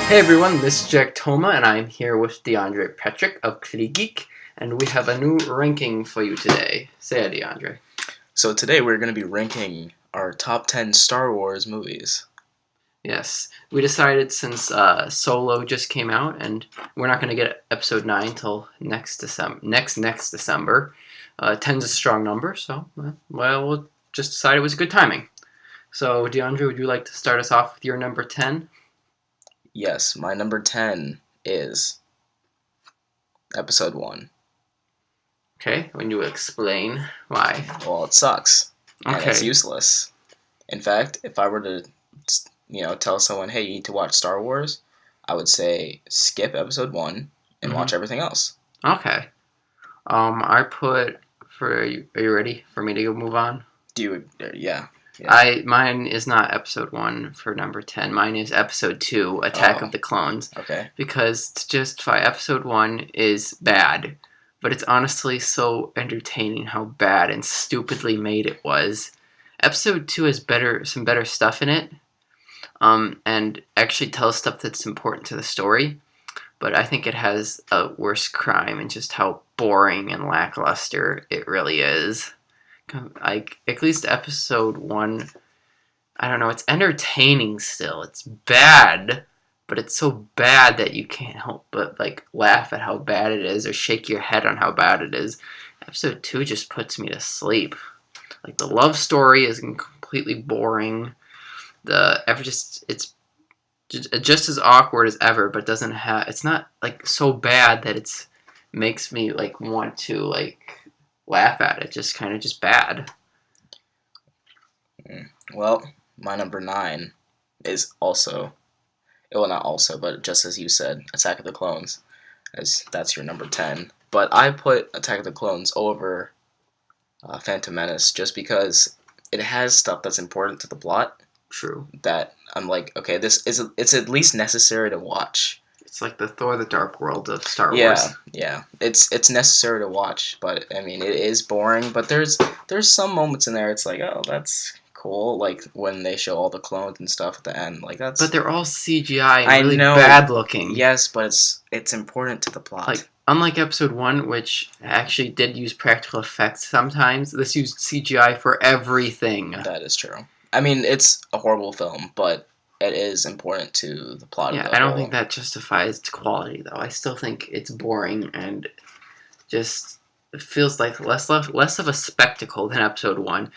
Hey everyone, this is Jack Toma, and I'm here with DeAndre Petrick of Kitty Geek, and we have a new ranking for you today. Say it, DeAndre. So today we're going to be ranking our top 10 Star Wars movies. Yes, we decided since Solo just came out, and we're not going to get Episode 9 until next December. 10's a strong number, so we'll just decide it was good timing. So, DeAndre, would you like to start us off with your number 10? Yes, my number 10 is Episode 1. Okay, when you explain why. Well, it sucks. And Okay. it's useless. In fact, if I were to, tell someone, hey, you need to watch Star Wars, I would say skip Episode 1 and watch everything else. Okay. Are you ready for me to move on? Yeah. Mine is not Episode 1 for number 10. Mine is Episode 2, Attack of the Clones. Okay. Because to justify Episode 1 is bad, but it's honestly so entertaining how bad and stupidly made it was. Episode 2 has some better stuff in it, and actually tells stuff that's important to the story, but I think it has a worse crime in just how boring and lackluster it really is. Like, at least Episode 1, I don't know, it's entertaining still. It's bad, but it's so bad that you can't help but, laugh at how bad it is or shake your head on how bad it is. Episode 2 just puts me to sleep. Like, the love story is completely boring. It's just as awkward as ever, but it's not, so bad that it's makes me, want to, laugh at it. Just kind of just bad. Well, my number 9 is also, well, not also, but just as you said, Attack of the Clones, as that's your number 10. But I put Attack of the Clones over Phantom Menace just because it has stuff that's important to the plot. True. That I'm like, okay, it's at least necessary to watch. It's like the Thor: The Dark World of Star Wars. Yeah. It's necessary to watch, but I mean, it is boring. But there's some moments in there. It's like, oh, that's cool. Like when they show all the clones and stuff at the end. Like that's. But they're all CGI and really bad looking. Yes, but it's important to the plot. Like, unlike Episode 1, which actually did use practical effects sometimes, this used CGI for everything. That is true. I mean, it's a horrible film, but it is important to the plot. Yeah, I don't think that justifies its quality, though. I still think it's boring and just it feels like less of a spectacle than Episode 1.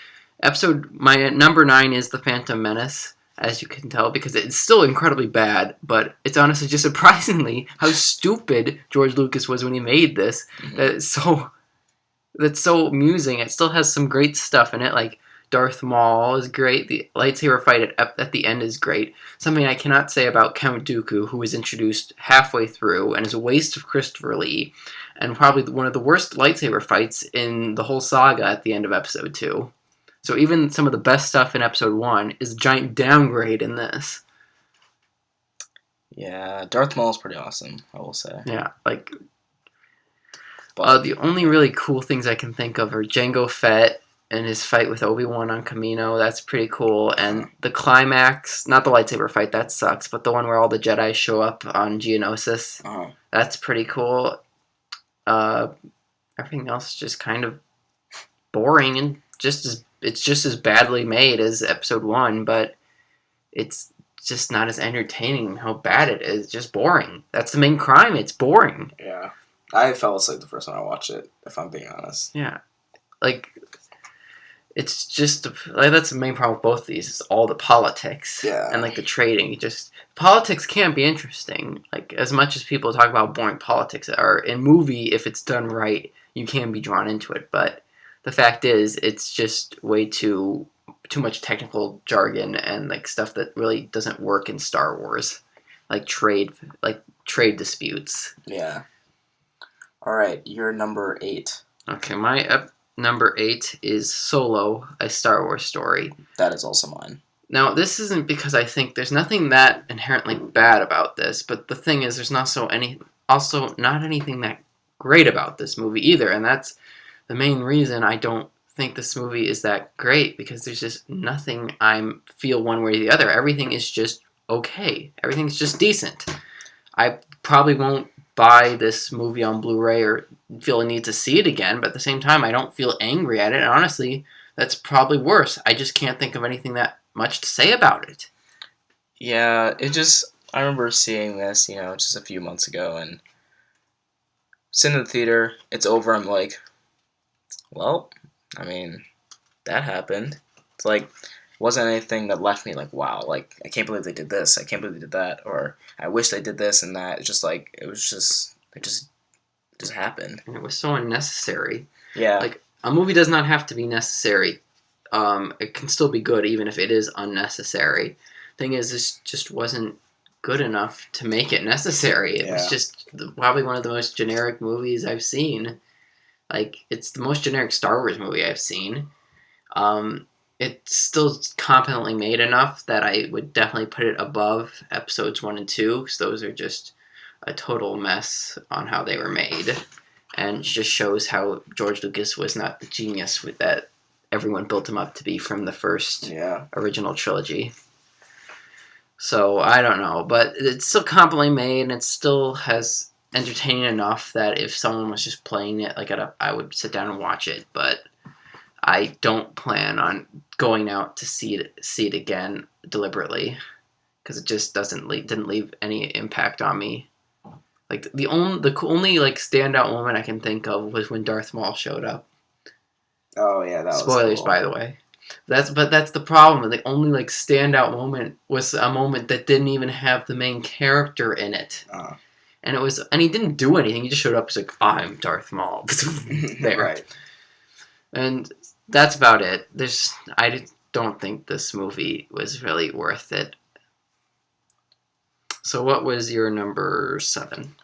My number 9 is The Phantom Menace, as you can tell, because it's still incredibly bad, but it's honestly just surprisingly how stupid George Lucas was when he made this. That's so amusing. It still has some great stuff in it, like Darth Maul is great. The lightsaber fight at the end is great. Something I cannot say about Count Dooku, who was introduced halfway through and is a waste of Christopher Lee, and probably one of the worst lightsaber fights in the whole saga at the end of Episode 2. So even some of the best stuff in Episode 1 is a giant downgrade in this. Yeah, Darth Maul is pretty awesome, I will say. Yeah, the only really cool things I can think of are Jango Fett and his fight with Obi-Wan on Kamino. That's pretty cool. And the climax, not the lightsaber fight, that sucks, but the one where all the Jedi show up on Geonosis, that's pretty cool. Everything else is just kind of boring and it's just as badly made as Episode 1, but it's just not as entertaining how bad it is. Just boring. That's the main crime. It's boring. Yeah. I fell asleep the first time I watched it, if I'm being honest. Yeah. It's just that's the main problem with both of these. It's all the politics and the trading. Politics can't be interesting. As much as people talk about boring politics, or in movie, if it's done right, you can be drawn into it. But the fact is, it's just way too much technical jargon and stuff that really doesn't work in Star Wars, trade disputes. Yeah. All right, you're number 8. Okay, my number 8 is Solo, A Star Wars Story. That is also mine. Now, this isn't because I think there's nothing that inherently bad about this, but the thing is, there's not anything that great about this movie either, and that's the main reason I don't think this movie is that great, because there's just nothing I feel one way or the other. Everything is just okay. Everything's just decent. I probably won't buy this movie on Blu-ray or feel a need to see it again, but at the same time, I don't feel angry at it. And honestly, that's probably worse. I just can't think of anything that much to say about it. Yeah, I remember seeing this, just a few months ago, and sitting in the theater, it's over, I'm like, well, I mean, that happened. It's like, wasn't anything that left me like, wow, like, I can't believe they did this, I can't believe they did that, or I wish they did this and that. It's just like, it just happened. And it was so unnecessary. Yeah. Like, a movie does not have to be necessary. It can still be good even if it is unnecessary. Thing is, this just wasn't good enough to make it necessary. It was just probably one of the most generic movies I've seen. Like, it's the most generic Star Wars movie I've seen. It's still competently made enough that I would definitely put it above episodes 1 and 2, because those are just a total mess on how they were made. And it just shows how George Lucas was not the genius with that everyone built him up to be from the first original trilogy. So, I don't know, but it's still competently made, and it still has entertaining enough that if someone was just playing it, like I would sit down and watch it, but I don't plan on going out to see it again deliberately, because it just didn't leave any impact on me. Like, the only like standout moment I can think of was when Darth Maul showed up. Oh yeah, that was spoilers, cool. By the way. That's the problem. The only like standout moment was a moment that didn't even have the main character in it. And he didn't do anything. He just showed up. He's like, I'm Darth Maul. There. Right. And that's about it. I don't think this movie was really worth it. So what was your number 7?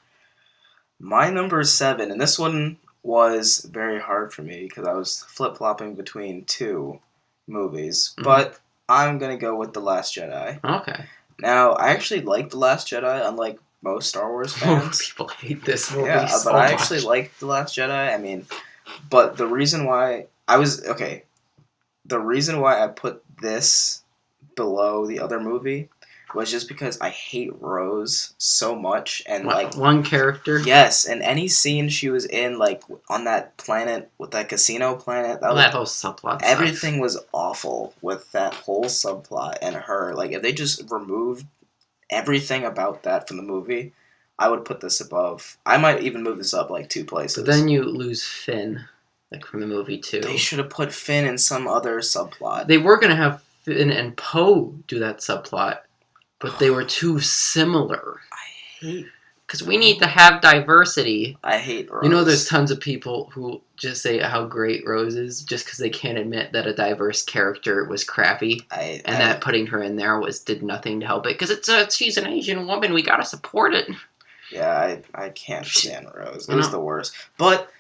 My number 7, and this one was very hard for me because I was flip-flopping between 2 movies, but I'm going to go with The Last Jedi. Okay. Now, I actually like The Last Jedi, unlike most Star Wars fans. People hate this movie so but I actually like The Last Jedi. I mean, but the reason why the reason why I put this below the other movie was just because I hate Rose so much, and one character. Yes, and any scene she was in, like on that planet with that casino planet, that whole subplot. Everything was awful with that whole subplot and her. Like, if they just removed everything about that from the movie, I would put this above. I might even move this up like 2 places. But then you lose Finn, like from the movie too. They should have put Finn in some other subplot. They were gonna have Finn and Poe do that subplot, but they were too similar. I hate... Because we need to have diversity. I hate Rose. You know, there's tons of people who just say how great Rose is just because they can't admit that a diverse character was crappy. That putting her in there did nothing to help it. Because she's an Asian woman. We gotta support it. Yeah, I can't stand Rose. It was the worst. But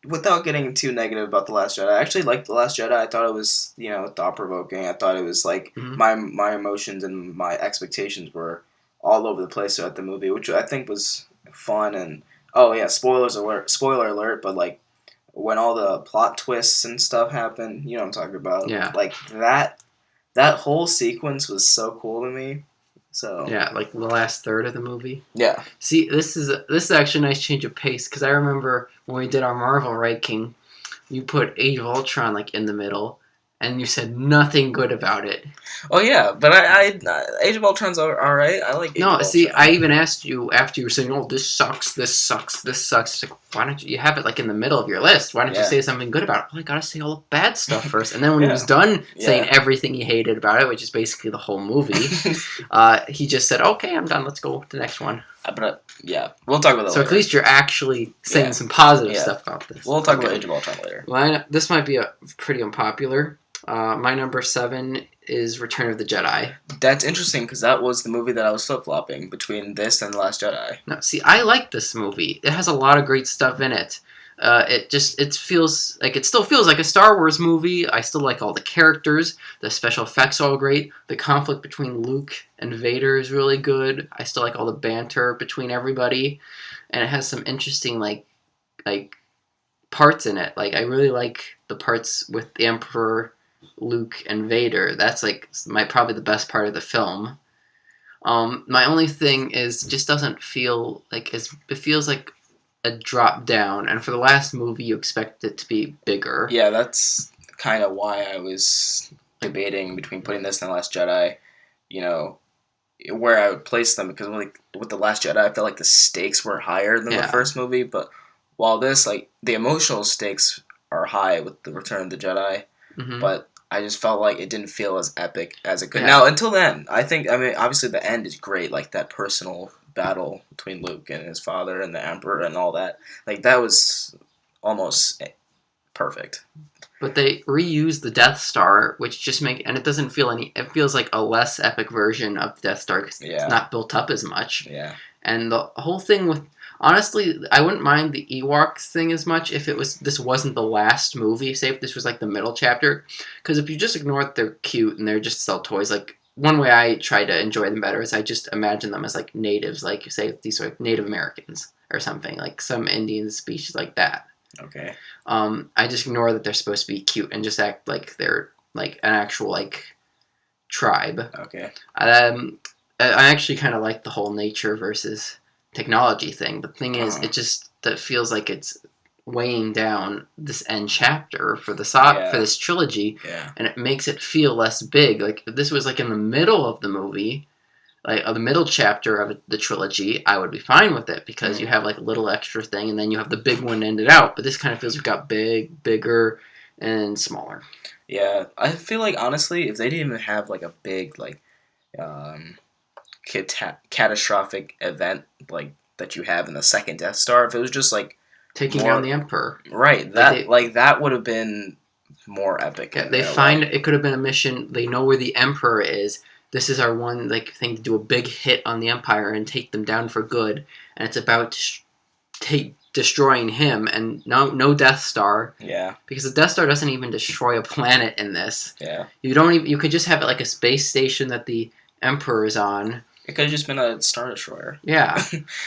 without getting too negative about The Last Jedi, I actually liked The Last Jedi. I thought it was, thought-provoking. I thought it was, like, my emotions and my expectations were all over the place throughout the movie, which I think was fun. And, oh, yeah, spoiler alert, but, like, when all the plot twists and stuff happen, you know what I'm talking about. Yeah. Like, that whole sequence was so cool to me. So yeah, like the last third of the movie. Yeah. See, this is actually a nice change of pace, because I remember when we did our Marvel ranking, you put Age of Ultron like in the middle, and you said nothing good about it. Oh yeah, but I Age of Ultron's alright. I like Age of Ultron. See, I even asked you after you were saying, "Oh, this sucks, this sucks, this sucks." It's like, why don't you have it like in the middle of your list? Why don't you say something good about it? Well, I gotta say all the bad stuff first, and then when he was done saying everything he hated about it, which is basically the whole movie, he just said, "Okay, I'm done. Let's go to the next one." But we'll talk about that. So later. At least you're actually saying some positive stuff about this. We'll talk about Age of Ultron later. Well, this might be a pretty unpopular. My number 7 is Return of the Jedi. That's interesting, because that was the movie that I was flip-flopping between this and The Last Jedi. Now, see, I like this movie. It has a lot of great stuff in it. It still feels like a Star Wars movie. I still like all the characters. The special effects are all great. The conflict between Luke and Vader is really good. I still like all the banter between everybody. And it has some interesting, like parts in it. Like, I really like the parts with the Emperor, Luke, and Vader. That's like probably the best part of the film. My only thing is just doesn't feel like it feels like a drop down, and for the last movie you expect it to be bigger. Yeah, that's kind of why I was debating between putting this and The Last Jedi, you know, where I would place them, because like with The Last Jedi, I felt like the stakes were higher than the Yeah. first movie, but while this, like, the emotional stakes are high with the Return of the Jedi, Mhm. but I just felt like it didn't feel as epic as it could. Yeah. Now, until then, I mean, obviously the end is great, like that personal battle between Luke and his father and the Emperor and all that. Like, that was almost perfect. But they reuse the Death Star, which just and it doesn't feel it feels like a less epic version of Death Star because Yeah. it's not built up as much. Yeah. And the whole thing with, honestly, I wouldn't mind the Ewoks thing as much if this wasn't the last movie, say if this was like the middle chapter, because if you just ignore it, they're cute and they're just sell toys. Like, one way I try to enjoy them better is I just imagine them as like natives, like say these are Native Americans or something, like some Indian species like that. Okay. I just ignore that they're supposed to be cute and just act like they're like an actual like tribe. Okay. I actually kind of like the whole nature versus technology thing. The thing is, it just that feels like it's weighing down this end chapter for the for this trilogy, Yeah. and it makes it feel less big. Like if this was like in the middle of the movie, like the middle chapter of the trilogy, I would be fine with it because you have like a little extra thing, and then you have the big one ended out. But this kind of feels like it got bigger, and smaller. Yeah, I feel like honestly, if they didn't even have like a big like catastrophic event like that you have in the second Death Star, if it was just like taking down the Emperor, right? That would have been more epic. Yeah, they find it could have been a mission. They know where the Emperor is. This is our one like thing to do a big hit on the Empire and take them down for good. And it's about destroying him, and no Death Star. Yeah. Because the Death Star doesn't even destroy a planet in this. Yeah. You could just have it like a space station that the Emperor is on. It could have just been a Star Destroyer. Yeah.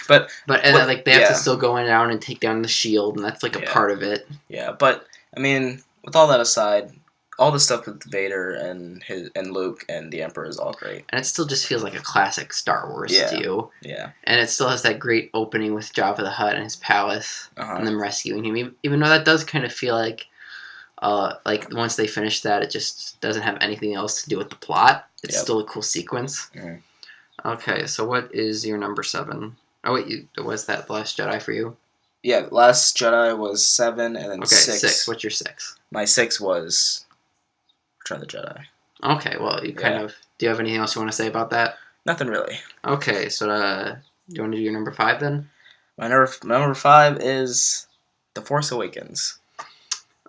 but like they have to still go in down and take down the shield, and that's like a part of it. Yeah, but I mean, with all that aside, all the stuff with Vader and Luke and the Emperor is all great. And it still just feels like a classic Star Wars to you. Yeah. And it still has that great opening with Jabba the Hutt and his palace and them rescuing him. Even though that does kind of feel like once they finish that, it just doesn't have anything else to do with the plot. It's still a cool sequence. Mm-hmm. Okay, so what is your number 7? Oh wait, was that The Last Jedi for you? Yeah, Last Jedi was 7, and then 6. What's your 6? My 6 was Return of the Jedi. Okay, well, you kind of... Do you have anything else you want to say about that? Nothing really. Okay, so do you want to do your number 5 then? My number 5 is The Force Awakens.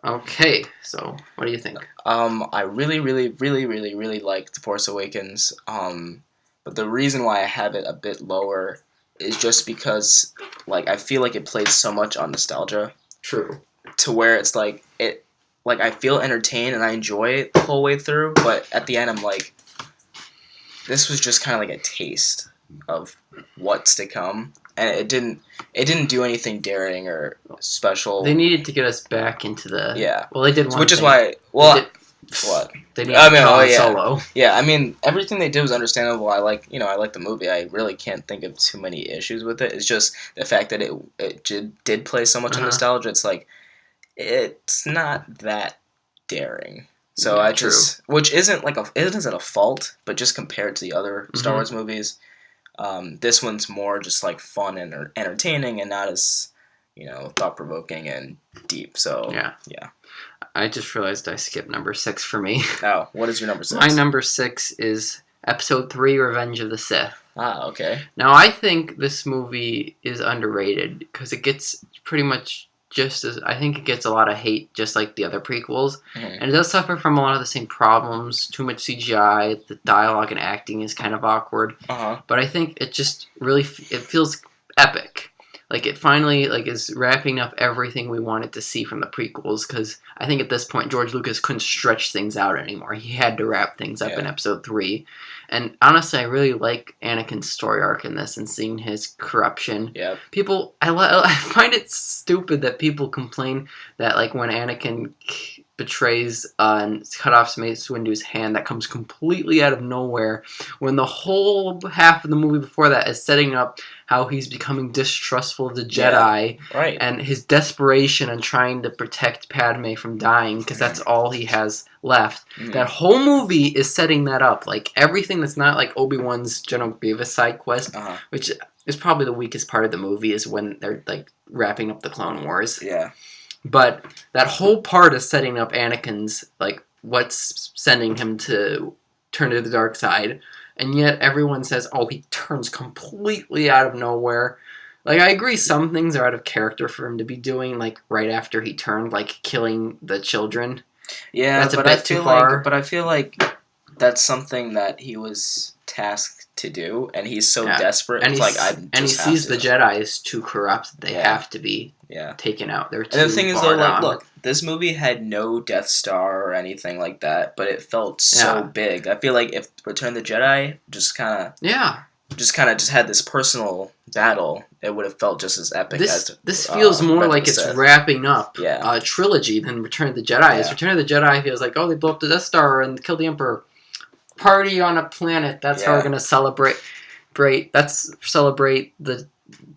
Okay, so what do you think? I really, really, really, really, really like The Force Awakens. But the reason why I have it a bit lower is just because, like, I feel like it plays so much on nostalgia. True. To where it's like I feel entertained and I enjoy it the whole way through, but at the end I'm like, this was just kind of like a taste of what's to come, and it didn't do anything daring or special. They needed to get us back into the Well, they did one, which thing. is why. Well, what? They needed Han Solo. Yeah, I mean, everything they did was understandable. I like the movie. I really can't think of too many issues with it. It's just the fact that it did play so much on nostalgia. It's like, it's not that daring. So which isn't a fault, but just compared to the other Star Wars movies, this one's more just like fun and entertaining, and not as thought provoking and deep. So yeah. I just realized I skipped number 6 for me. Oh, what is your number 6? My number 6 is Episode 3, Revenge of the Sith. Ah, okay. Now, I think this movie is underrated because it gets pretty much I think it gets a lot of hate just like the other prequels. And it does suffer from a lot of the same problems. Too much CGI, the dialogue and acting is kind of awkward. But I think it just really, it feels epic. Like, it finally is wrapping up everything we wanted to see from the prequels, because I think at this point George Lucas couldn't stretch things out anymore. He had to wrap things up in Episode 3. And honestly, I really like Anakin's story arc in this and seeing his corruption. Yep. I find it stupid that people complain that, like, when Anakin betrays and cut off Mace Windu's hand that comes completely out of nowhere, when the whole half of the movie before that is setting up how he's becoming distrustful of the Jedi Right. and his desperation and trying to protect Padme from dying because that's all he has left. That whole movie is setting that up. Like, everything that's not like Obi-Wan's General Grievous side quest, which is probably the weakest part of the movie, is when they're like wrapping up the Clone Wars. Yeah. But that whole part is setting up Anakin's, like, what's sending him to turn to the dark side. And yet everyone says, oh, he turns completely out of nowhere. Like, I agree some things are out of character for him to be doing, like, right after he turned, like, killing the children. Yeah, That's a but bit I feel too far. but I feel like that's something that he was tasked to do, and he's so desperate. And it's like, I just and he sees the Jedi as too corrupt. They have to be taken out. They're too And the thing is, though, like, on. look, this movie had no Death Star or anything like that, but it felt so big. I feel like if Return of the Jedi just kind of had this personal battle, it would have felt just as epic as this feels more Revenge like of the it's Sith. wrapping up Yeah. a trilogy than Return of the Jedi is. Return of the Jedi feels like, oh, they blew up the Death Star and killed the Emperor. Party on a planet. That's how we're gonna celebrate. Celebrate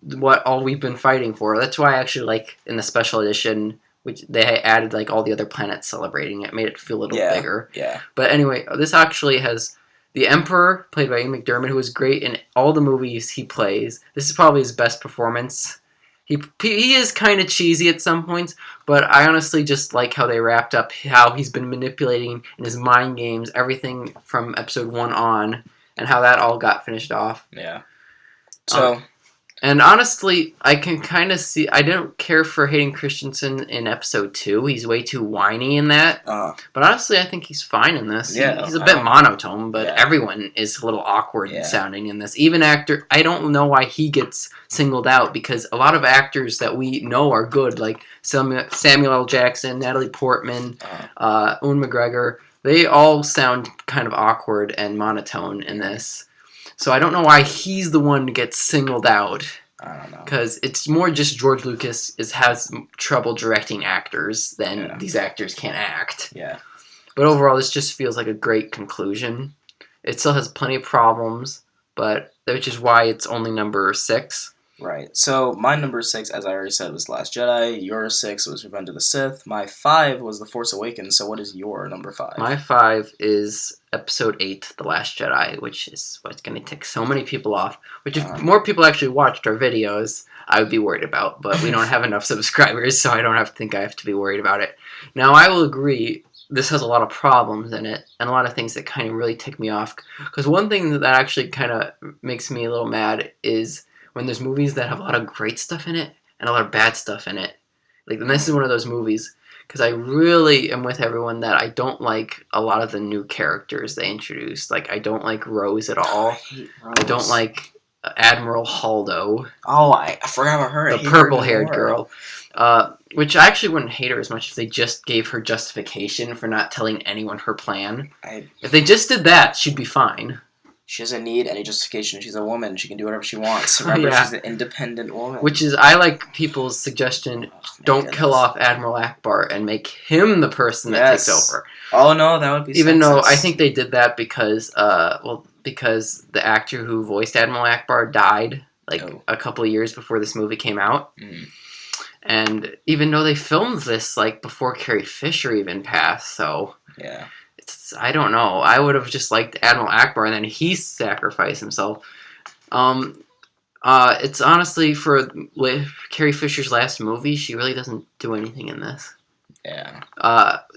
what all we've been fighting for. That's why I actually like in the special edition, which they added like all the other planets celebrating it, made it feel a little bigger. Yeah. But anyway, this actually has the Emperor, played by Ian McDiarmid, who is great in all the movies he plays. This is probably his best performance. He is kind of cheesy at some points, but I honestly just like how they wrapped up how he's been manipulating in his mind games everything from episode 1 on, and how that all got finished off. Yeah. So... and honestly, I can kind of see... I don't care for Hayden Christensen in episode 2. He's way too whiny in that. But honestly, I think he's fine in this. Yeah, he's a bit monotone, but everyone is a little awkward sounding in this. Even actor... I don't know why he gets singled out, because a lot of actors that we know are good, like Samuel L. Jackson, Natalie Portman, Ewan McGregor, they all sound kind of awkward and monotone in this. So I don't know why he's the one to get singled out. I don't know. Because it's more just George Lucas has trouble directing actors than these actors can't act. Yeah. But overall, this just feels like a great conclusion. It still has plenty of problems, but which is why it's only number 6. Right. So my number 6, as I already said, was Last Jedi. Your 6 was Revenge of the Sith. My 5 was The Force Awakens. So what is your number 5? My 5 is Episode 8, The Last Jedi, which is what's going to tick so many people off. Which if more people actually watched our videos, I would be worried about. But we don't have enough subscribers, so I don't have to think I have to be worried about it. Now, I will agree, this has a lot of problems in it, and a lot of things that kind of really tick me off. Because one thing that actually kind of makes me a little mad is when there's movies that have a lot of great stuff in it and a lot of bad stuff in it. Like, and this is one of those movies, because I really am with everyone that I don't like a lot of the new characters they introduced. Like, I don't like Rose at all. I don't like Admiral Holdo. Oh, I forgot about her. The purple-haired girl. Which I actually wouldn't hate her as much if they just gave her justification for not telling anyone her plan. If they just did that, she'd be fine. She doesn't need any justification. She's a woman. She can do whatever she wants. Remember, she's an independent woman. Which is, I like people's suggestion, don't kill off Admiral Akbar and make him the person that takes over. Oh, no, that would be Even though I think they did that because, because the actor who voiced Admiral Akbar died, a couple of years before this movie came out. And even though they filmed this, before Carrie Fisher even passed, so... Yeah. I don't know. I would have just liked Admiral Akbar, and then he sacrificed himself. It's honestly, for Carrie Fisher's last movie, she really doesn't do anything in this. Yeah.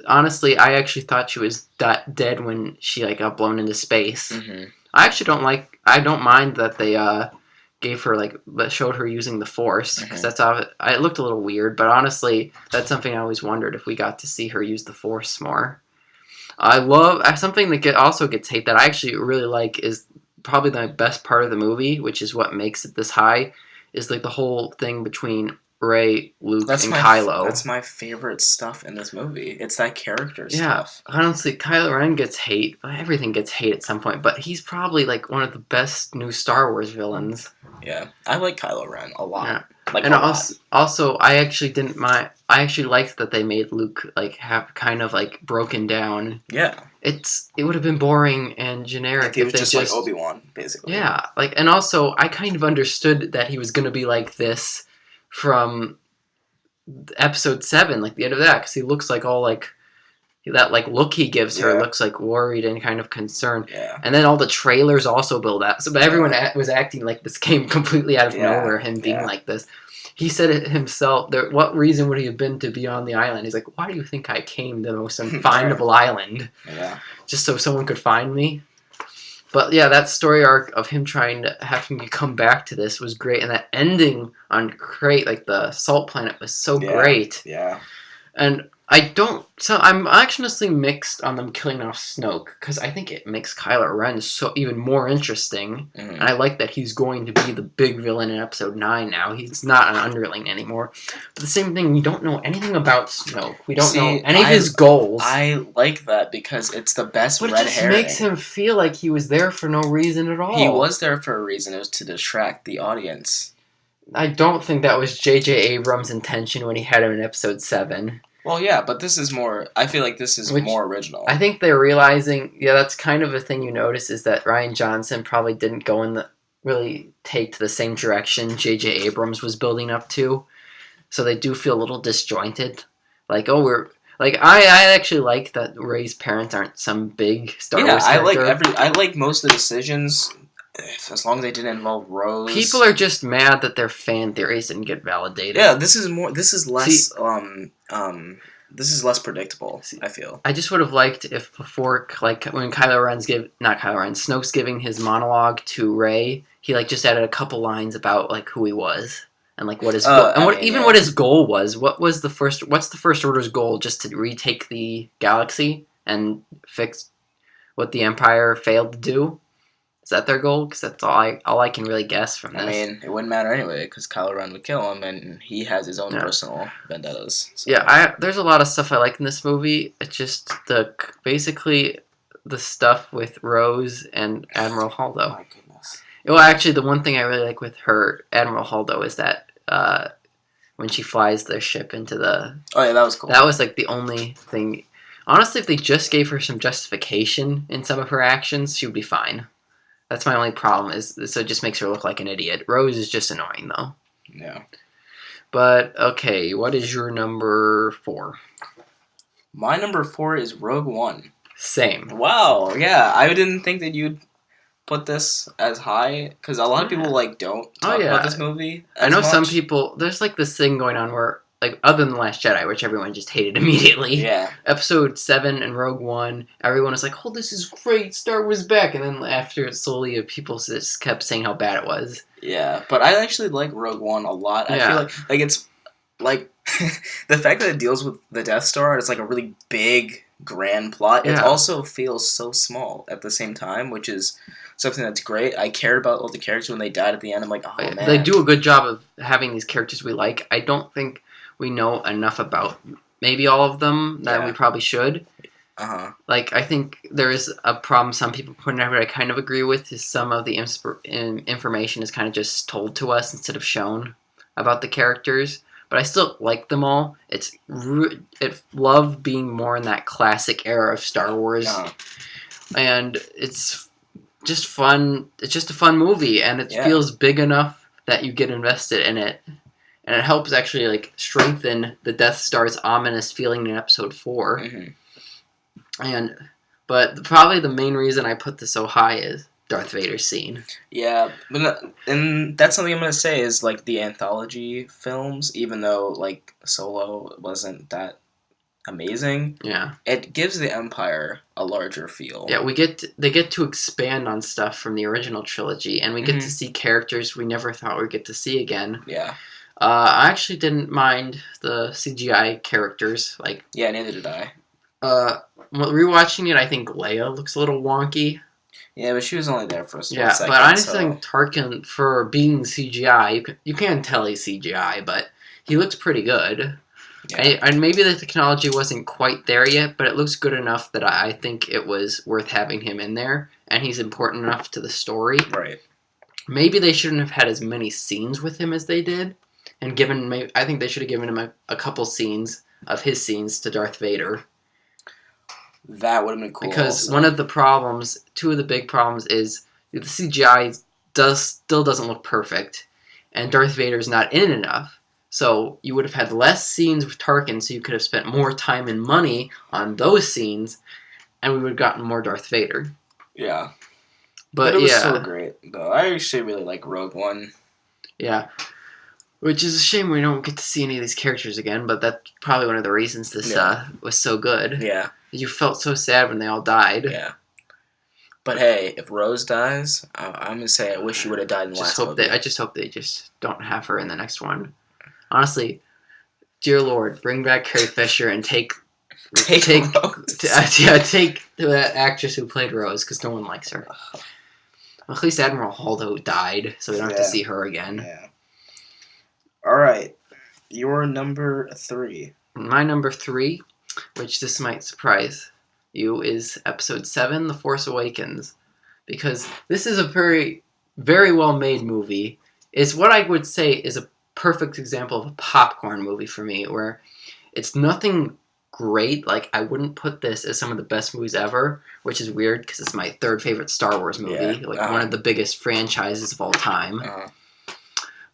Honestly, I actually thought she was dead when she got blown into space. Mm-hmm. I don't mind that they gave her showed her using the Force, because it looked a little weird. But honestly, that's something I always wondered, if we got to see her use the Force more. I love something that also gets hate that I actually really like, is probably the best part of the movie, which is what makes it this high, is the whole thing between Rey, Luke, That's and my Kylo. That's my favorite stuff in this movie. It's that character Yeah, stuff. honestly, Kylo Ren gets hate. Everything gets hate at some point, but he's probably like one of the best new Star Wars villains. Yeah, I like Kylo Ren a lot. Yeah. Like And a lot. also, I actually didn't mind. I actually liked that they made Luke like have kind of like broken down. Yeah, It would have been boring and generic if he was they just like Obi-Wan, basically. Yeah, like, and also I kind of understood that he was gonna be like this from episode 7, like the end of that, because he looks like all like that like look he gives her Yeah. looks like worried and kind of concerned. Yeah. And then all the trailers also build that. So, but everyone was acting like this came completely out of Yeah, nowhere. Him being yeah. like this. He said it himself. What reason would he have been to be on the island? He's like, why do you think I came to the most unfindable island? Yeah. Just so someone could find me. But yeah, that story arc of him trying to having to come back to this was great, and that ending on Crate, like the salt planet, was so great. Yeah. And I'm actually mixed on them killing off Snoke, because I think it makes Kylo Ren so even more interesting. Mhm. And I like that he's going to be the big villain in Episode 9 now. He's not an underling anymore. But the same thing, we don't know anything about Snoke. We don't know any of his goals. I like that because it's the best But it red just herring. makes him feel like he was there for no reason at all. He was there for a reason. It was to distract the audience. I don't think that was J.J. Abrams' intention when he had him in Episode 7. Well, yeah, but this is more... I feel like this is more original. I think they're realizing, that's kind of a thing you notice, is that Rian Johnson probably didn't really take to the same direction J.J. Abrams was building up to. So they do feel a little disjointed. Like, I actually like that Rey's parents aren't some big Star Wars character. I like most of the decisions, as long as they didn't involve Rose. People are just mad that their fan theories didn't get validated. Yeah, this is less this is less predictable, I feel. I just would have liked if before, like, when Snoke's giving his monologue to Rey, he, like, just added a couple lines about, like, who he was. And, like, what his what his goal was. What's the First Order's goal? Just to retake the galaxy and fix what the Empire failed to do? Is that their goal? Because that's all I can really guess from this. I mean, it wouldn't matter anyway, because Kylo Ren would kill him, and he has his own personal vendettas. So. Yeah, there's a lot of stuff I like in this movie. It's just basically the stuff with Rose and Admiral Holdo. Oh my goodness. Well, actually, the one thing I really like with her, Admiral Holdo, is that when she flies the ship into the... Oh, yeah, that was cool. That was, like, the only thing... Honestly, if they just gave her some justification in some of her actions, she would be fine. That's my only problem, so it just makes her look like an idiot. Rose is just annoying, though. Yeah. But, okay, what is your number 4? My number 4 is Rogue One. Same. Wow, yeah, I didn't think that you'd put this as high, because a lot of people, like, don't talk about this movie I know much. some people... There's, like, this thing going on where... Like, other than The Last Jedi, which everyone just hated immediately. Yeah. Episode 7 and Rogue One, everyone was like, oh, this is great, Star Wars back. And then after slowly, people just kept saying how bad it was. Yeah, but I actually like Rogue One a lot. I feel like it's, like, the fact that it deals with the Death Star, it's like a really big, grand plot. It also feels so small at the same time, which is something that's great. I cared about all the characters when they died at the end. I'm like, oh, man. They do a good job of having these characters we like. I don't think... we know enough about maybe all of them that we probably should. Uh-huh. Like, I think there is a problem some people point out, but I kind of agree with, is some of the information is kind of just told to us instead of shown about the characters. But I still like them all. It love being more in that classic era of Star Wars. Uh-huh. And it's just fun. It's just a fun movie, and it feels big enough that you get invested in it. And it helps actually, like, strengthen the Death Star's ominous feeling in Episode 4. Mm-hmm. But probably the main reason I put this so high is Darth Vader's scene. Yeah, and that's something I'm going to say is, like, the anthology films, even though, like, Solo wasn't that amazing, it gives the Empire a larger feel. Yeah, they get to expand on stuff from the original trilogy, and we get to see characters we never thought we'd get to see again. Yeah. I actually didn't mind the CGI characters. Like, yeah, neither did I. Rewatching it, I think Leia looks a little wonky. Yeah, but she was only there for a split second. But I just think Tarkin, for being CGI, you can tell he's CGI, but he looks pretty good. Yeah. And maybe the technology wasn't quite there yet, but it looks good enough that I think it was worth having him in there, and he's important enough to the story. Right. Maybe they shouldn't have had as many scenes with him as they did, and I think they should have given him a couple scenes of his scenes to Darth Vader. That would have been cool. Because also. one of the problems, two of the big problems, is the CGI still doesn't look perfect, and Darth Vader's not in enough. So you would have had less scenes with Tarkin, so you could have spent more time and money on those scenes, and we would have gotten more Darth Vader. Yeah. But it was yeah, so great, though. I actually really like Rogue One. yeah. Which is a shame we don't get to see any of these characters again, but that's probably one of the reasons this was so good. Yeah. You felt so sad when they all died. Yeah. But hey, if Rose dies, I'm going to say I wish she would have died in the last movie. I just hope they just don't have her in the next one. Honestly, dear Lord, bring back Carrie Fisher and take Rose. take the actress who played Rose, because no one likes her. Well, at least Admiral Holdo died, so we don't have to see her again. Yeah. All right, your number 3. My number 3, which this might surprise you, is Episode 7, The Force Awakens, because this is a very, very well-made movie. It's what I would say is a perfect example of a popcorn movie for me, where it's nothing great. Like, I wouldn't put this as some of the best movies ever, which is weird because it's my third favorite Star Wars movie, one of the biggest franchises of all time.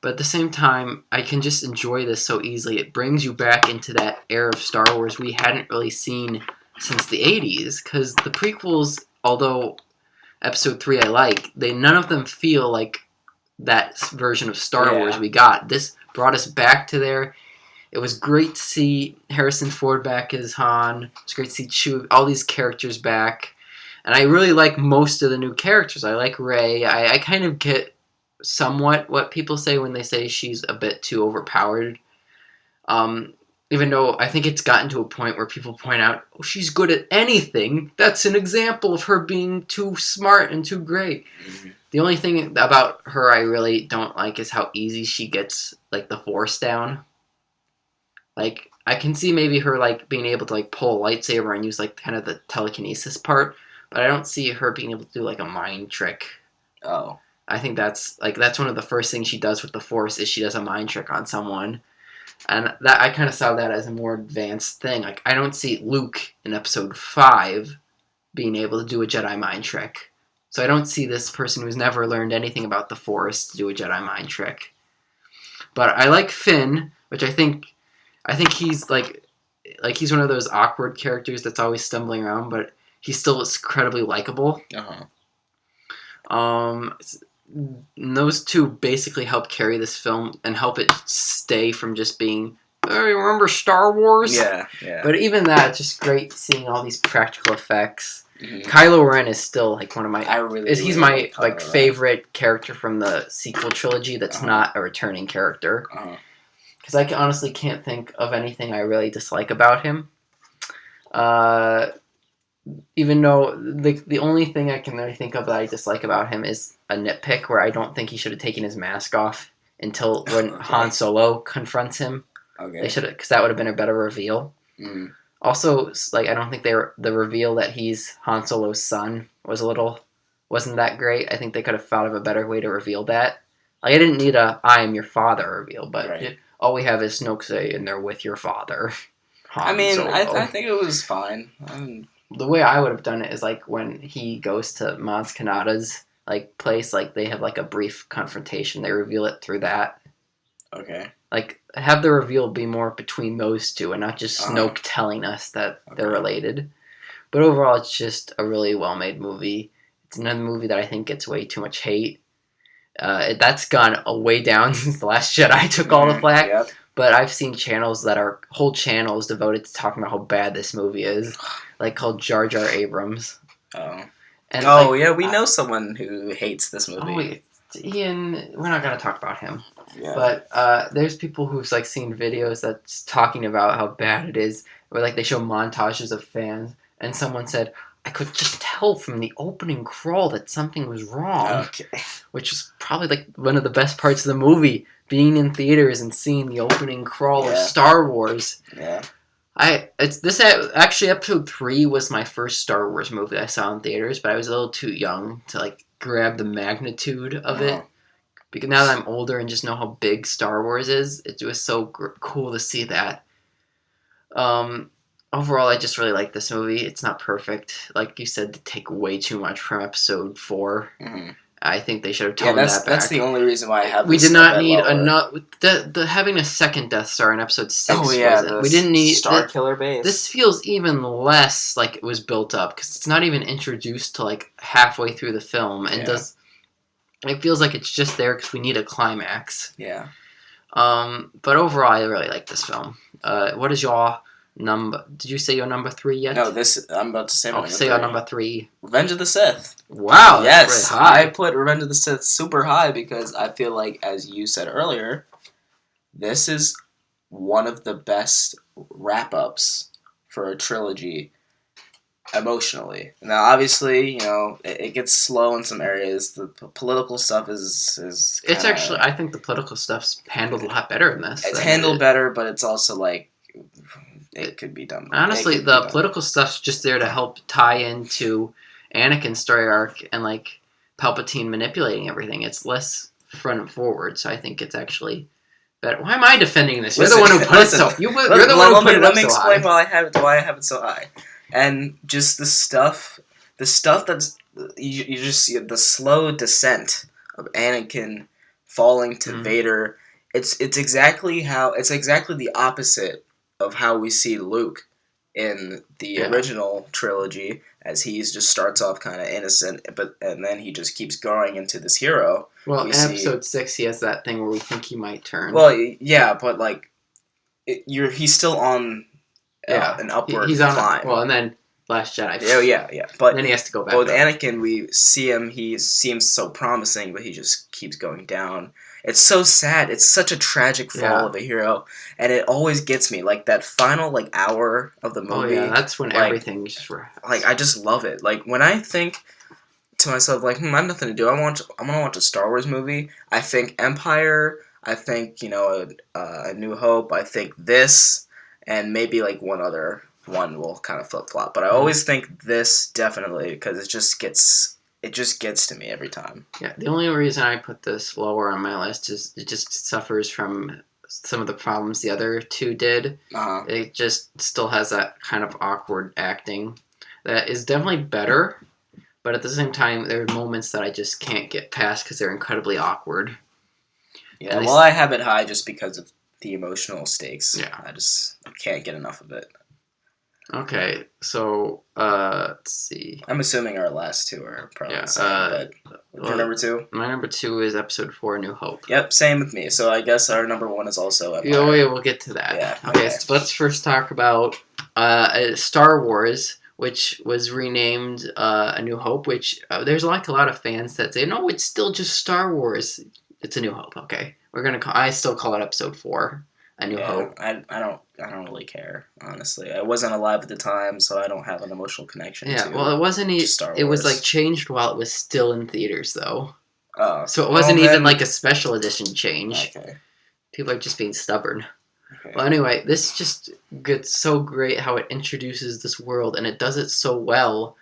But at the same time, I can just enjoy this so easily. It brings you back into that era of Star Wars we hadn't really seen since the 80s, because the prequels, although Episode 3 I like, none of them feel like that version of Star Wars we got. This brought us back to there. It was great to see Harrison Ford back as Han. It was great to see Chewie, all these characters back. And I really like most of the new characters. I like Rey. I kind of get somewhat what people say when they say she's a bit too overpowered. Even though I think it's gotten to a point where people point out, oh, she's good at anything. That's an example of her being too smart and too great. Mm-hmm. The only thing about her I really don't like is how easy she gets, like, the Force down. Like, I can see maybe her, like, being able to, like, pull a lightsaber and use, like, kind of the telekinesis part, but I don't see her being able to do, like, a mind trick. Oh. I think that's one of the first things she does with the Force is she does a mind trick on someone. And that I kind of saw that as a more advanced thing. Like, I don't see Luke in Episode 5 being able to do a Jedi mind trick. So I don't see this person who's never learned anything about the Force to do a Jedi mind trick. But I like Finn, which I think he's like he's one of those awkward characters that's always stumbling around, but he still is incredibly likable. Those two basically help carry this film and help it stay from just being, oh, you remember Star Wars? Yeah. But even that, it's just great seeing all these practical effects. Mm-hmm. Kylo Ren is still like one of my. He's my like favorite character from the sequel trilogy that's not a returning character. Because I honestly can't think of anything I really dislike about him. Even though the only thing I can really think of that I dislike about him is a nitpick where I don't think he should have taken his mask off until when Han Solo confronts him. Okay. They should have, because that would have been a better reveal. Mm. Also, like, I don't think the reveal that he's Han Solo's son wasn't that great. I think they could have thought of a better way to reveal that. Like, I didn't need a "I am your father" reveal, but all we have is Snoke say, "And they're with your father." Han Solo. I think it was fine. The way I would have done it is like when he goes to Maz Kanata's like place, like they have like a brief confrontation. They reveal it through that. Okay. Like, have the reveal be more between those two and not just Snoke telling us that they're related. But overall, it's just a really well-made movie. It's another movie that I think gets way too much hate. That's gone way down since The Last Jedi took all the flack. Yep. But I've seen channels that are whole channels devoted to talking about how bad this movie is, like called Jar Jar Abrams. Oh. And yeah, we know someone who hates this movie. Oh, wait. Ian, we're not going to talk about him. Yeah. But there's people who've like seen videos that's talking about how bad it is, where like they show montages of fans, and someone said, I could just tell from the opening crawl that something was wrong, Okay. which was probably like one of the best parts of the movie. Being in theaters and seeing the opening crawl of Yeah. Star Wars. Yeah. Actually episode 3 was my first Star Wars movie I saw in theaters, but I was a little too young to like grab the magnitude of it. Because now that I'm older and just know how big Star Wars is, it was so cool to see that. Overall, I just really like this movie. It's not perfect, like you said. They take way too much from episode 4. Mm-hmm. I think they should have toned that back. That's the only reason why I have. We this did not need lower. enough. The having a second Death Star in episode 6. Oh yeah, wasn't. We didn't need Star Killer base. This feels even less like it was built up because it's not even introduced to like halfway through the film, and it feels like it's just there because we need a climax. Yeah. But overall, I really like this film. What is your number? Did you say your number 3 yet? No, I'm about to say my I'll number say 3. your number 3. Revenge of the Sith. Wow, Yes, that's really high. I put Revenge of the Sith super high because I feel like, as you said earlier, this is one of the best wrap-ups for a trilogy emotionally. Now, obviously, it gets slow in some areas. The political stuff is It's actually, I think the political stuff's handled a lot better in this. It's handled better, but it's also like it could be done. Honestly, the political stuff's just there to help tie into Anakin's story arc and like Palpatine manipulating everything. It's less front and forward, so I think it's actually better. Why am I defending this? You're the one who put it so. You're the one who put it up so high. Let me explain why I have it so high, and just the stuff that's you just see the slow descent of Anakin falling to Vader. It's exactly the opposite of how we see Luke in the original trilogy, as he just starts off kind of innocent, and then he just keeps growing into this hero. Well, in episode 6, he has that thing where we think he might turn. Well, yeah, but like, he's still on an upward climb. Well, and then Last Jedi. Oh yeah. But then he has to go back. But with Anakin, we see him. He seems so promising, but he just keeps going down. It's so sad. It's such a tragic fall of a hero, and it always gets me. Like that final hour of the movie. Oh yeah, that's when everything just. I just love it. Like when I think to myself, like, I have nothing to do. I'm gonna watch a Star Wars movie. I think Empire. I think A New Hope. I think this, and maybe like one other one will kind of flip flop. But I always think this definitely because it just gets to me every time. Yeah, the only reason I put this lower on my list is it just suffers from some of the problems the other two did. It just still has that kind of awkward acting that is definitely better, but at the same time, there are moments that I just can't get past because they're incredibly awkward. Yeah, well, I have it high just because of the emotional stakes. Yeah. I can't get enough of it. Okay, so let's see. I'm assuming our last two are probably the same, but your number 2? My number 2 is episode 4, A New Hope. Yep, same with me. So I guess our number 1 is also Empire. Yeah, we'll get to that. Yeah, okay, so let's first talk about Star Wars, which was renamed A New Hope, which there's a lot of fans that say, no, it's still just Star Wars. It's A New Hope, okay. I still call it episode 4, A New Hope. I don't really care, honestly. I wasn't alive at the time, so I don't have an emotional connection to well, it wasn't Star Wars. It was like changed while it was still in theaters though. Oh. So it wasn't even like a special edition change. Okay. People are just being stubborn. Okay. Well, anyway, this just gets so great how it introduces this world, and it does it so well.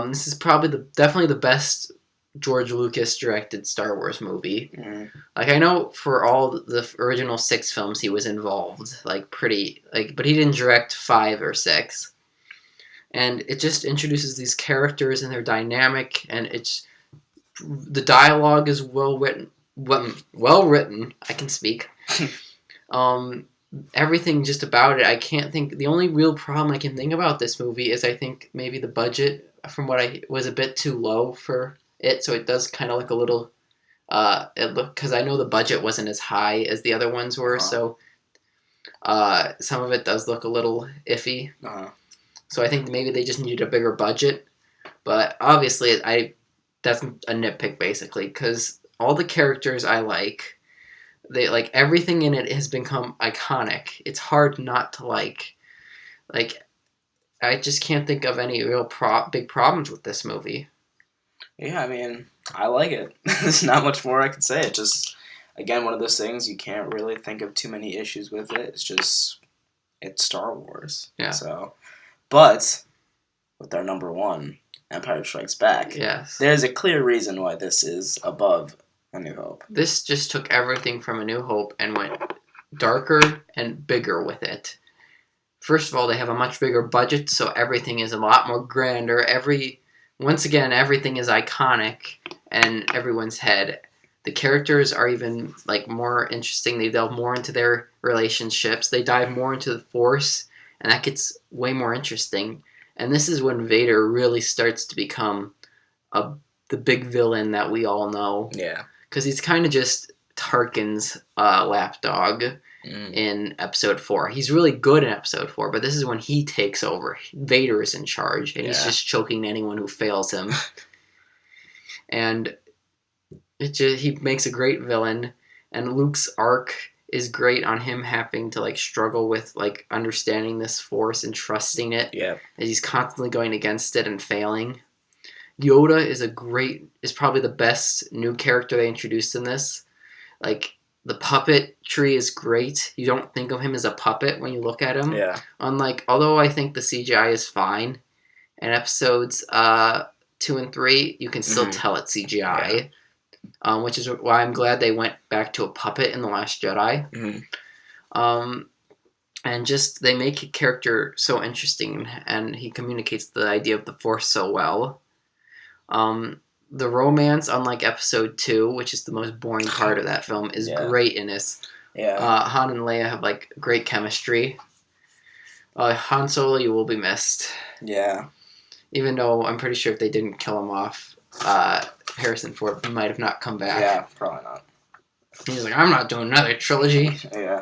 This is probably definitely the best George Lucas directed Star Wars movie. Mm-hmm. Like, I know for all the original 6 films he was involved, but he didn't direct 5 or 6. And it just introduces these characters and their dynamic, and the dialogue is well written. I can speak. Everything just about it, I can't think. The only real problem I can think about this movie is I think maybe the budget, from what I was a bit too low for it, so it does kind of look a little. Because I know the budget wasn't as high as the other ones were, so some of it does look a little iffy. So I think maybe they just needed a bigger budget, but obviously that's a nitpick basically because all the characters I like. They everything in it has become iconic. It's hard not to like I just can't think of any real big problems with this movie. Yeah, I mean, I like it. There's not much more I can say. It just, again, one of those things you can't really think of too many issues with it. It's Star Wars. Yeah. So, but with our number one, Empire Strikes Back, Yes. there's a clear reason why this is above A New Hope. This just took everything from A New Hope and went darker and bigger with it. First of all, they have a much bigger budget, so everything is a lot more grander. Once again, everything is iconic in everyone's head. The characters are even like more interesting. They delve more into their relationships. They dive more into the Force, and that gets way more interesting. And this is when Vader really starts to become the big villain that we all know. Yeah. Because he's kind of just Tarkin's lapdog in Episode 4. He's really good in Episode 4, but this is when he takes over. Vader is in charge, and he's just choking anyone who fails him. And he makes a great villain, and Luke's arc is great on him having to like struggle with like understanding this Force and trusting it. Yeah. As he's constantly going against it and failing. Yoda is probably the best new character they introduced in this. Like, the puppetry is great. You don't think of him as a puppet when you look at him. Yeah. Although I think the CGI is fine, in episodes 2 and 3, you can still tell it's CGI. Yeah. Which is why I'm glad they went back to a puppet in The Last Jedi. Mm-hmm. And just, they make a character so interesting, and he communicates the idea of the Force so well. The romance, unlike Episode 2, which is the most boring part of that film, is great in this. Yeah. Han and Leia have like great chemistry. Han Solo, you will be missed. Yeah. Even though I'm pretty sure if they didn't kill him off, Harrison Ford might have not come back. Yeah, probably not. He's like, I'm not doing another trilogy. Yeah.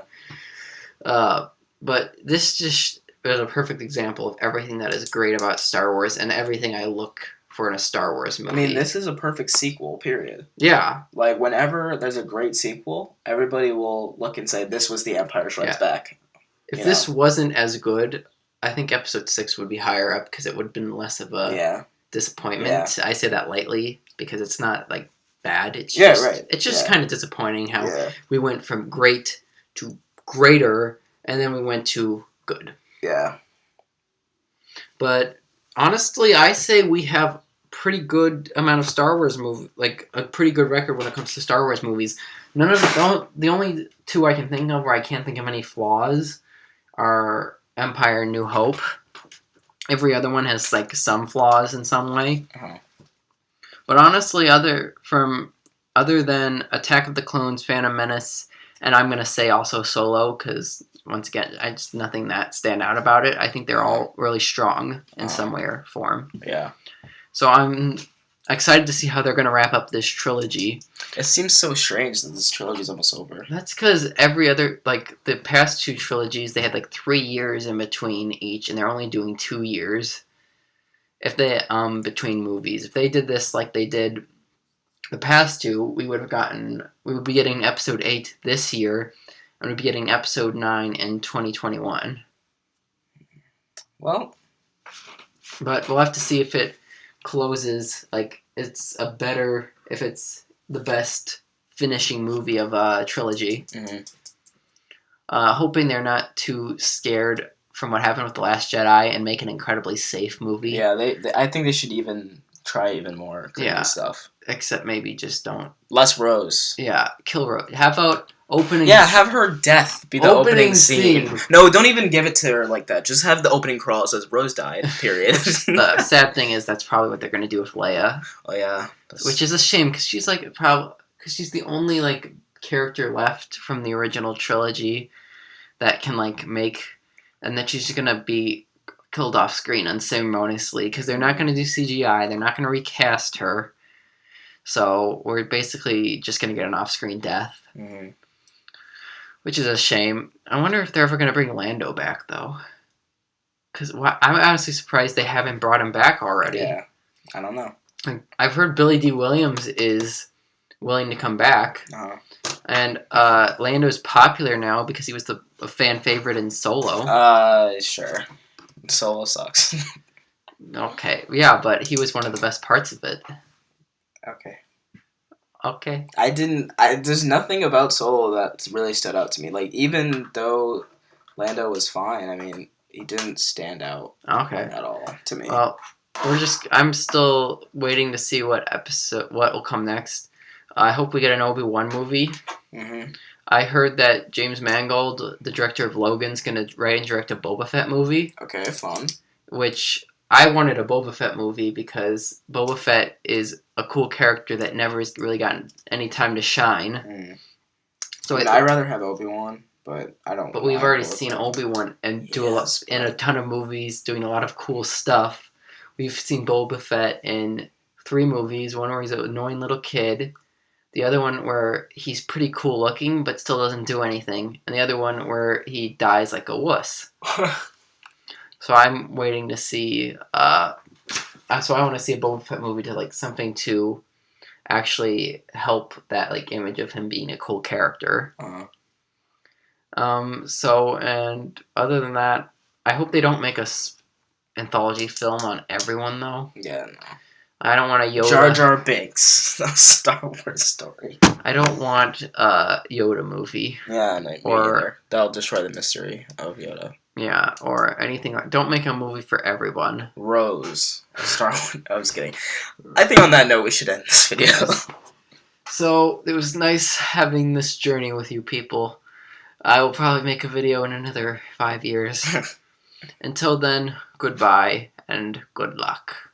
But this just is a perfect example of everything that is great about Star Wars and everything I look for in a Star Wars movie. I mean, this is a perfect sequel, period. Yeah. Like, whenever there's a great sequel, everybody will look and say, this was The Empire Strikes Back. If this wasn't as good, I think Episode 6 would be higher up because it would have been less of a disappointment. Yeah. I say that lightly because it's not, like, bad. It's just, It's just kind of disappointing how we went from great to greater, and then we went to good. Yeah. But honestly, I say we have pretty good amount of Star Wars movie, like a pretty good record when it comes to Star Wars movies. The only two I can think of where I can't think of any flaws are Empire and New Hope. Every other one has like some flaws in some way. Uh-huh. But honestly, other than Attack of the Clones, Phantom Menace, and I'm gonna say also Solo, because once again, I just nothing that stand out about it. I think they're all really strong in some way or form. Yeah. So I'm excited to see how they're going to wrap up this trilogy. It seems so strange that this trilogy is almost over. That's because every other, like, the past two trilogies, they had, like, 3 years in between each, and they're only doing 2 years between movies. If they did this like they did the past two, we would be getting Episode 8 this year, and we'd be getting Episode 9 in 2021. Well. But we'll have to see if it closes, like, if it's the best finishing movie of a trilogy. Mm-hmm. Hoping they're not too scared from what happened with The Last Jedi and make an incredibly safe movie. Yeah, I think they should try even more crazy stuff. Except maybe just don't. Less Rose. Yeah, kill Rose. How about opening... Yeah, have her death be the opening scene. No, don't even give it to her like that. Just have the opening crawl says Rose died, period. The sad thing is that's probably what they're going to do with Leia. Oh, yeah. Which is a shame, because she's like because she's the only like character left from the original trilogy that can like make... And that she's going to be killed off screen unceremoniously, because they're not going to do CGI. They're not going to recast her. So we're basically just going to get an off-screen death. Mm-hmm. Which is a shame. I wonder if they're ever going to bring Lando back, though. Because I'm honestly surprised they haven't brought him back already. Yeah, I don't know. I've heard Billy D. Williams is willing to come back. Uh-huh. And Lando's popular now because he was a fan favorite in Solo. Sure. Solo sucks. Okay, yeah, but he was one of the best parts of it. Okay. Okay. There's nothing about Solo that really stood out to me. Like, even though Lando was fine, I mean, he didn't stand out Okay. at all to me. Well, I'm still waiting to see what will come next. I hope we get an Obi-Wan movie. Mm-hmm. I heard that James Mangold, the director of Logan's, gonna write and direct a Boba Fett movie. Okay, fun. Which I wanted a Boba Fett movie because Boba Fett is a cool character that never has really gotten any time to shine. Mm. So I'd rather have Obi-Wan, but I don't. But we've already seen Obi-Wan and do in a ton of movies, doing a lot of cool stuff. We've seen Boba Fett in 3 movies. One where he's an annoying little kid. The other one where he's pretty cool looking but still doesn't do anything. And the other one where he dies like a wuss. So I'm waiting to see. So I want to see a Boba Fett movie to like something to actually help that like image of him being a cool character. Uh-huh. And other than that, I hope they don't make a anthology film on everyone though. Yeah, no. I don't want a Yoda. Jar Jar Binks, a Star Wars story. I don't want a Yoda movie. Yeah, no, or that'll destroy the mystery of Yoda. Yeah, or anything. Don't make a movie for everyone. Rose, Star Wars. I was kidding. I think on that note, we should end this video. So it was nice having this journey with you people. I will probably make a video in another 5 years. Until then, goodbye and good luck.